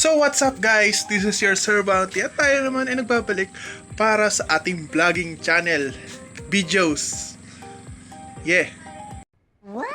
So what's up guys? This is your Sir Bounty at tayo naman ay nagbabalik para sa ating vlogging channel, videos. Yeah. What?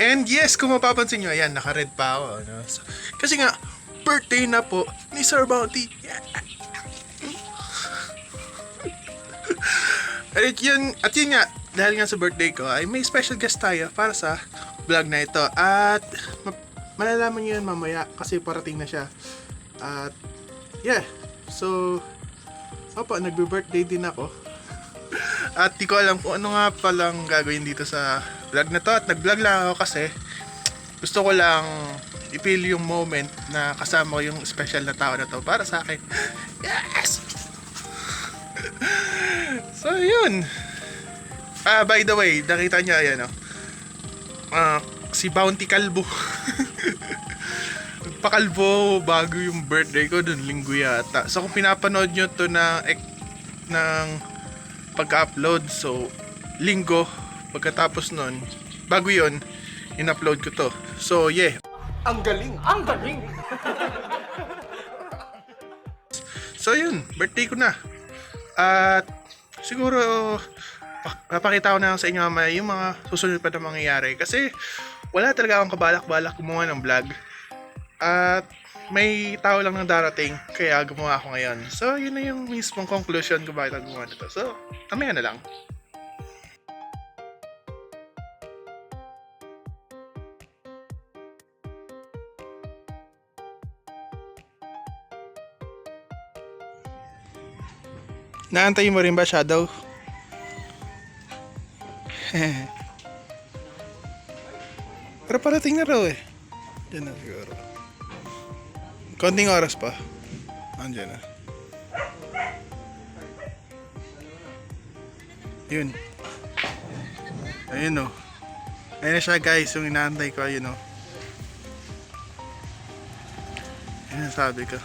And yes, kung mapapansin nyo, ayan, naka-red pa ako. Ano? So, kasi nga, birthday na po ni Sir Bounty. Yeah. At yun nga, dahil nga sa birthday ko, ay may special guest tayo para sa vlog na ito. At malalaman nyo yun mamaya kasi parating na siya. At yeah, so nagbe-birthday din ako. At di ko alam kung ano nga palang gagawin dito sa vlog na to. At nag-vlog lang ako kasi gusto ko lang i-feel yung moment na kasama ko yung special na tao na to para sa akin. Yes! So yun. By the way, nakita niya ayan si Bounty Kalbo. Pakalbo bago yung birthday ko dun linggo yata. So kung pinapanood nyo to ng pagka-upload, so linggo pagkatapos nun, bago yun in-upload ko to. So yeah. Ang galing! Ang galing! So yun, birthday ko na. At siguro papakita ko na lang sa inyo mamaya yung mga susunod pa na mangyayari. Kasi wala talaga akong kabalak-balak gumawa ng vlog. At may tao lang nang darating kaya gumawa ako ngayon. So yun na yung mismong conclusion ko bakit ako gumawa nito. So mamaya na lang. Naantay mo rin ba, Shadow? Pero parating na raw eh. Diyan na siguro. Konting oras pa. Andiyan na. Yun. Ayun o. Ayun na siya guys, yung inaantay ko. Ayun o. Ayun ang sabi ko.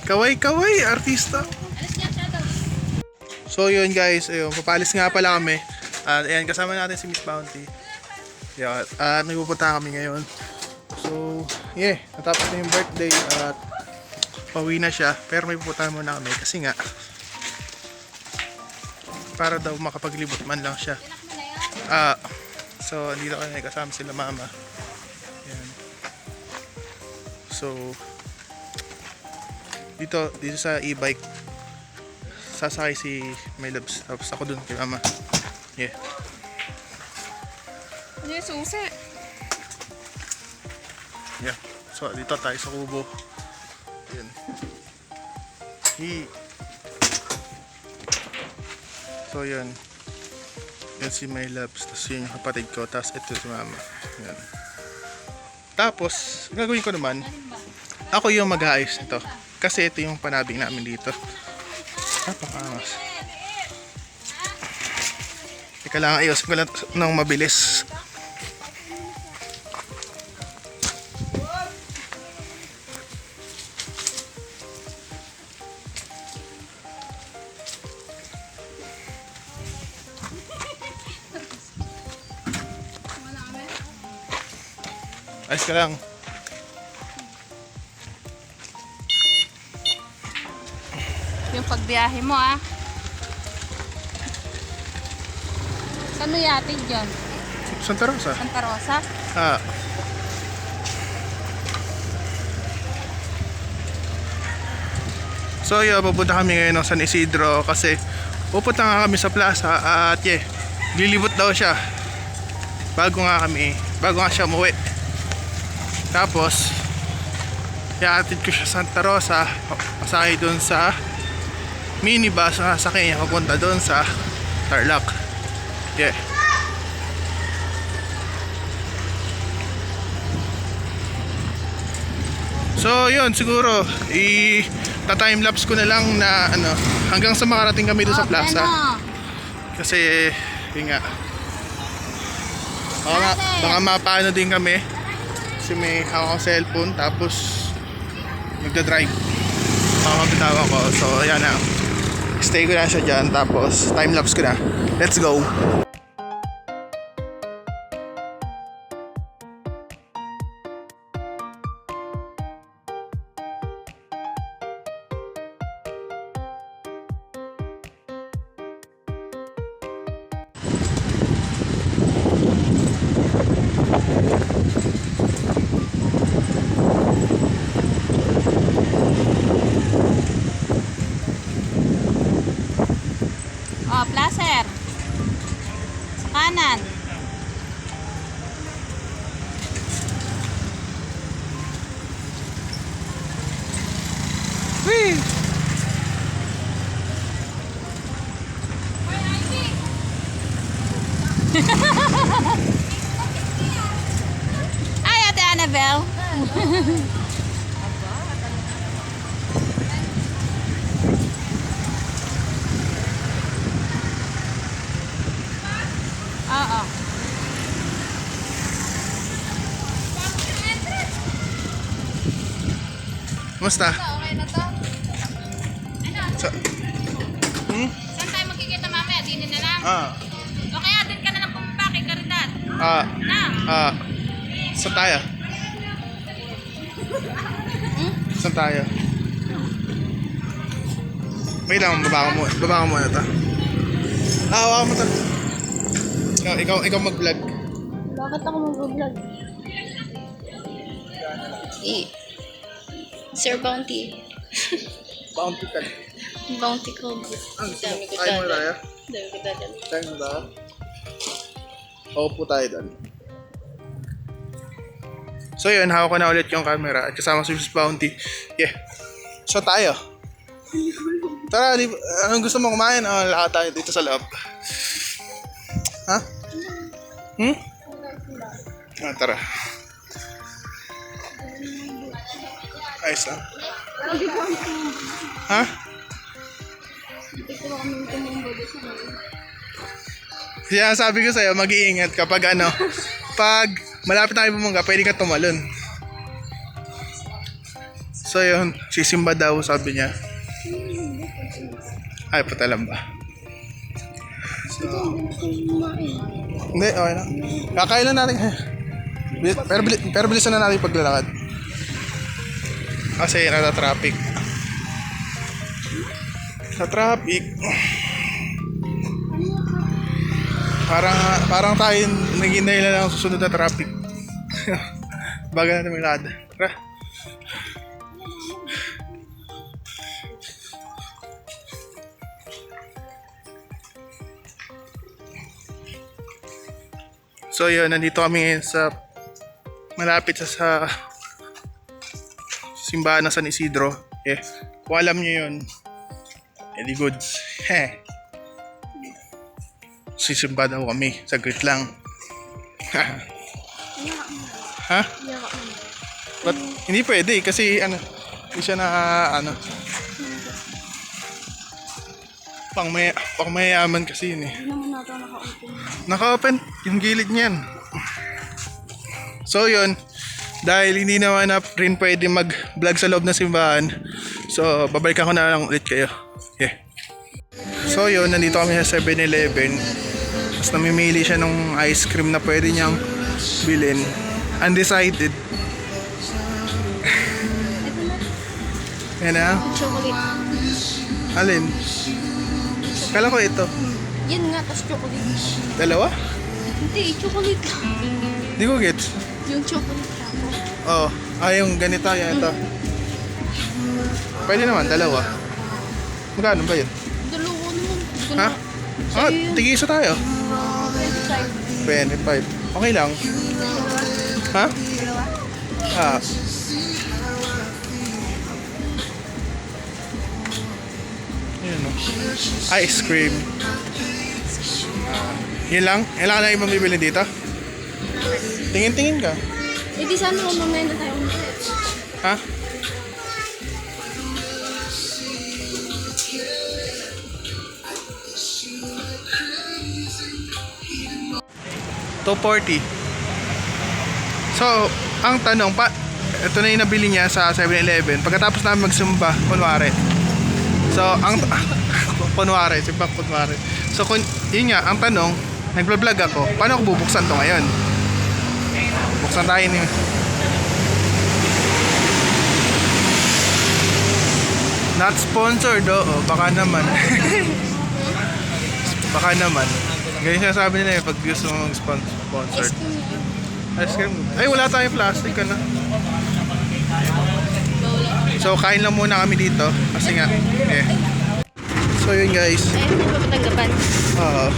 Kaway, artista. So yun guys, ayun, papalis nga pala kami. At ayan, kasama natin si Miss Bounty. Yeah, nagpupunta kami ngayon. So, yeah, natapos na yung birthday at pauwi na siya. Pero may pupuntahan muna kami kasi nga para daw makapaglibot man lang siya. So, andito kami kasama sila mama. Ayan. So, dito sa e-bike sasakay si My Loves, tapos ako dun kay mama. Yeah. Ano yung susi? Yeah. So dito tayo sa kubo. Yan. So yun. Yan si My Loves, tapos yun yung kapatid ko, tapos ito si mama. Yan. Tapos gagawin ko naman, ako yung mag-aayos nito. Kasi ito yung panabing namin dito. Napakaangas. Teka lang, ayos ko lang ng mabilis. Ayos ka lang. Yung pagbiyahe mo Saan mo yatid yun? Santa Rosa. Santa Rosa? So yun, pupunta kami ngayon ng San Isidro kasi pupunta nga kami sa plaza at yeah, lilibot daw siya bago nga siya umuwi. Tapos iatid ko siya Santa Rosa, pasakay doon sa minibus na sasakyan niya papunta doon sa Tarlac. Yeah. So yun, siguro ta-timelapse ko na lang na hanggang sa makarating kami doon sa plaza. Kasi yun nga, baka mapaano din kami kasi may hawak akong cellphone tapos magdadrive. mga kabitawan ko. So, ayan na. Stay ko na siya dyan. Tapos, time-lapse ko na. Let's go! Oh, placer. Sa kanan. Whee! Ay, Ate Annabelle. Oo. Kumusta? Okay na to? Ano? Sa... Hmm? Saan tayo magkikita mamaya? Dinin na lang? Ah. O kaya din ka na lang pumunta kay Caridad. Ah. Na? Ah. Saan tayo? Saan tayo? Wait lang, baba ko muna to. Hawa mo to. Ikaw mag-vlog. Bakit ako mag-vlog? Sir Bounty. Bounty ka. Bounty ko. Ang Dami ko ayaw mo dala. tayo? Dami ko dala. Tayo mo tayo? Opo tayo doon. So yun, hawak ko na ulit yung camera at kasama si Miss Bounty. Yeah. So tayo. Tara, anong gusto mo kumain? Lakad tayo dito sa loob. Ha? Hmm? Tara. Ayos lang. Ha? Kaya sabi ko sa'yo, mag-iingat kapag pag malapit na kayo bumangga, pwede ka tumalon. So yun, sisimba daw, sabi niya. Ay, patalam ba? So, hindi, okay lang. Kakain lang natin. Pero bilisan na natin paglalakad. Kasi nata-traffic. Sa traffic. Parang tayo naghihintay na lang ang susunod na traffic. Baga natin maglakad. Tara. So yun, nandito kami ngayon sa malapit sa simbahan ng San Isidro. Eh, kung alam nyo yun, edi goods. Sisimba daw kami, saglit lang. Ha? But hindi pwede kasi hindi siya na pang mayayaman kasi yun eh. Naka-open yung gilid niyan. So yun, dahil hindi naman na rin pwede mag-vlog sa loob ng simbahan, so babalikan ko na lang ulit kayo. Yeah. So yun, nandito kami sa 7-Eleven. Tapos namimili siya ng ice cream na pwede niyang bilhin. Undecided. Yan na. Chocolate. Alin? Kala ko ito. Yan nga, tas chocolate. Dalawa? Hindi, chocolate lang. Di ko gets. Yung chocolate lang. Oh, yung ganito, yan ito. Pwede naman, dalawa. Magkano ba yun? Dalawa naman. Ha? Tig-isa tayo. 25. 25. Okay lang. Ha? Ah. Yun o. Ice cream. Yun lang? Yun lang na ibang bibili dito? Tingin-tingin ka. Eh di sana kung mamaya na tayo ulit. Ha? $240. So, ang tanong ito na yung nabili niya sa 7-Eleven. Pagkatapos namin magsumba, kunwari. So, ang kunwari, simbang kunwari. So, yun nga, ang tanong, nagbablog ako, paano ako bubuksan to ngayon? Buksan tayo ni... Not sponsored, oo. Baka naman. Baka naman. Ganyan siya sabi nila pag gusto mong sponsored. Ice cream. Ay, wala tayong plastic ka na. So, kain lang muna kami dito. Kasi nga, So, yun guys. Ayun, may papatanggapan. Oo.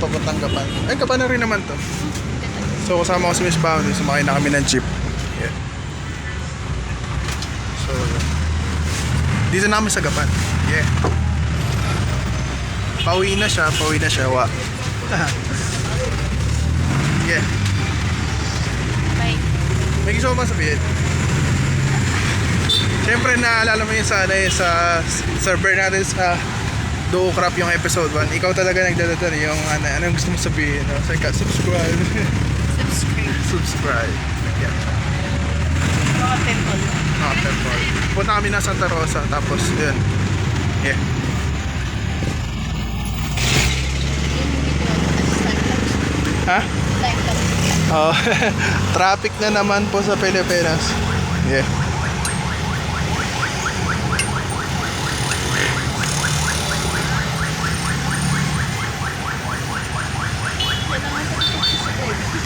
Papatanggapan. Ay, Gapan na rin naman to. So, kasama ko si Miss Bounty. Sumakay na kami ng jeep. Yeah. So, dito na kami sa Gapan. Yeah. Pauwi na siya. Wa. Yeah. Bye. May gusto ko bang sabihin? Siyempre naalala mo yun sa server natin sa Do Crap yung episode 1. Ikaw talaga nagdadala yung anong gusto mo sabihin. No? So, subscribe. Subscribe. Yeah. Mga temple. Temple. Punta kami na Santa Rosa. Tapos yun. Yeah. Ha? Oh, traffic na naman po sa Pilipinas. Yeah.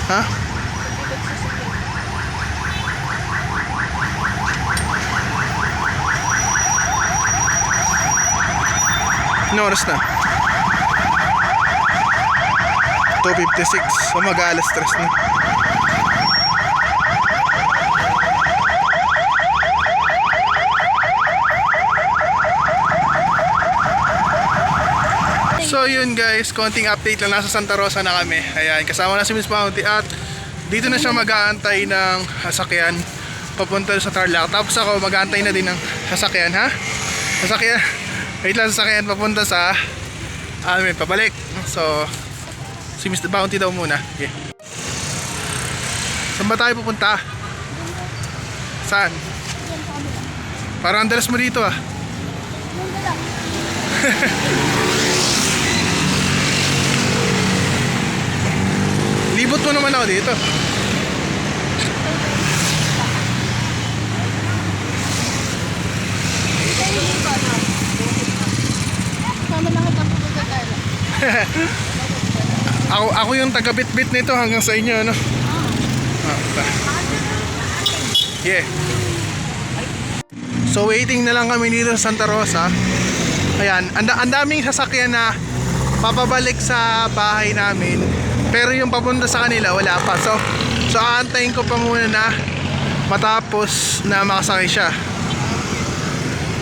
Ha? Ano oras na? 2:56. So mag-alas 3 na. So yun guys, konting update lang, nasa Santa Rosa na kami. Ayan, kasama na si Miss Bounty at dito na siya mag-aantay ng sasakyan papunta sa Tarlac. Tapos ako mag-aantay na din ng sasakyan, ha? Sasakyan, wait lang, sasakyan papunta sa pabalik. So, si Mr. Bounty daw muna. Okay. Saan ba tayo pupunta? Saan? Parang ang dalas mo dito ah. Libot mo naman ako dito. Sama lang kita pupunta tayo. Ako yung taga-bit-bit nito hanggang sa inyo, ano? Yeah. So waiting na lang kami dito sa Santa Rosa. Ayan, ang daming sasakyan na papabalik sa bahay namin. Pero yung papunta sa kanila wala pa. So aantayin ko pa muna na matapos na makasakay siya.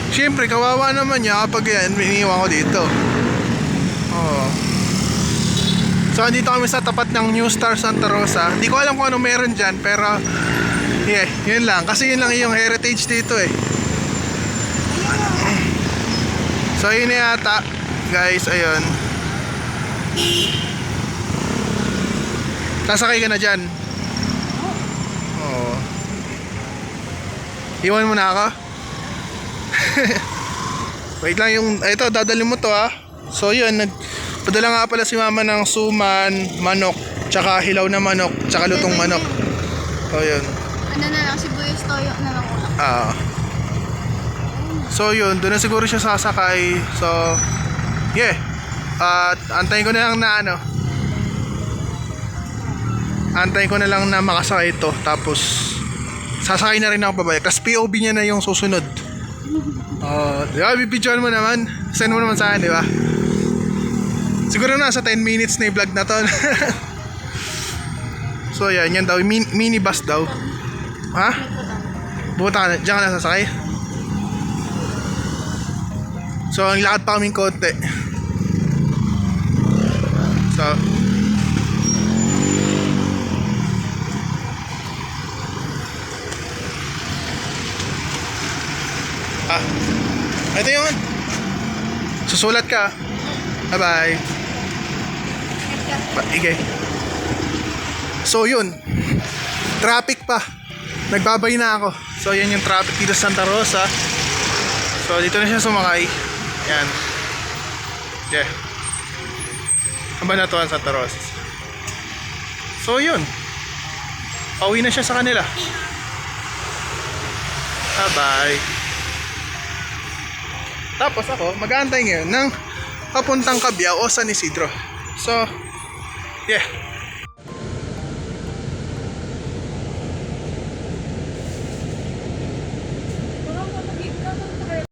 Siyempre kawawa naman niya kapag yan iniwan ko dito. Oh. So andito kami sa tapat ng New Star Santa Rosa. Hindi ko alam kung ano meron dyan, pero yeah, yun lang. Kasi yun lang yung heritage dito eh. So yun na yata guys, ayun. Sasakay ka na dyan. Oo. Iwan mo na ako. Wait lang yung, ito dadali mo to ha. So yun, padala nga pala si mama ng suman, manok, tsaka hilaw na manok, tsaka lutong manok. So yun. Ano na lang, sibuyas toyo na lang ulam. So yun, doon na siguro siya sasakay. So yeah. At antayin ko na lang na antayin ko na lang na makasakay ito. Tapos sasakay na rin ako pabalik. Tapos POV niya na yung susunod. Di ba, bibidyoan mo naman. Send mo naman sa akin, di ba? Siguro nasa 10 minutes na yung vlog na to. So yan daw, mini bus daw. Ha? Buta ka na, diyan ka na sasakay. So ang lakad pa kaming konti. So ito yun. Susulat ka. Bye bye. Okay. So yun, traffic pa. nagbabay na ako. So yan yung traffic dito sa Santa Rosa. So dito na siya sumakay. Yan. Yeah. Kabanatuan Santa Rosa. So yun. Pauwi na siya sa kanila. Bye-bye. Tapos ako, mag-aantay ngayon ng papuntang Cabiao o San Isidro. So, yeah.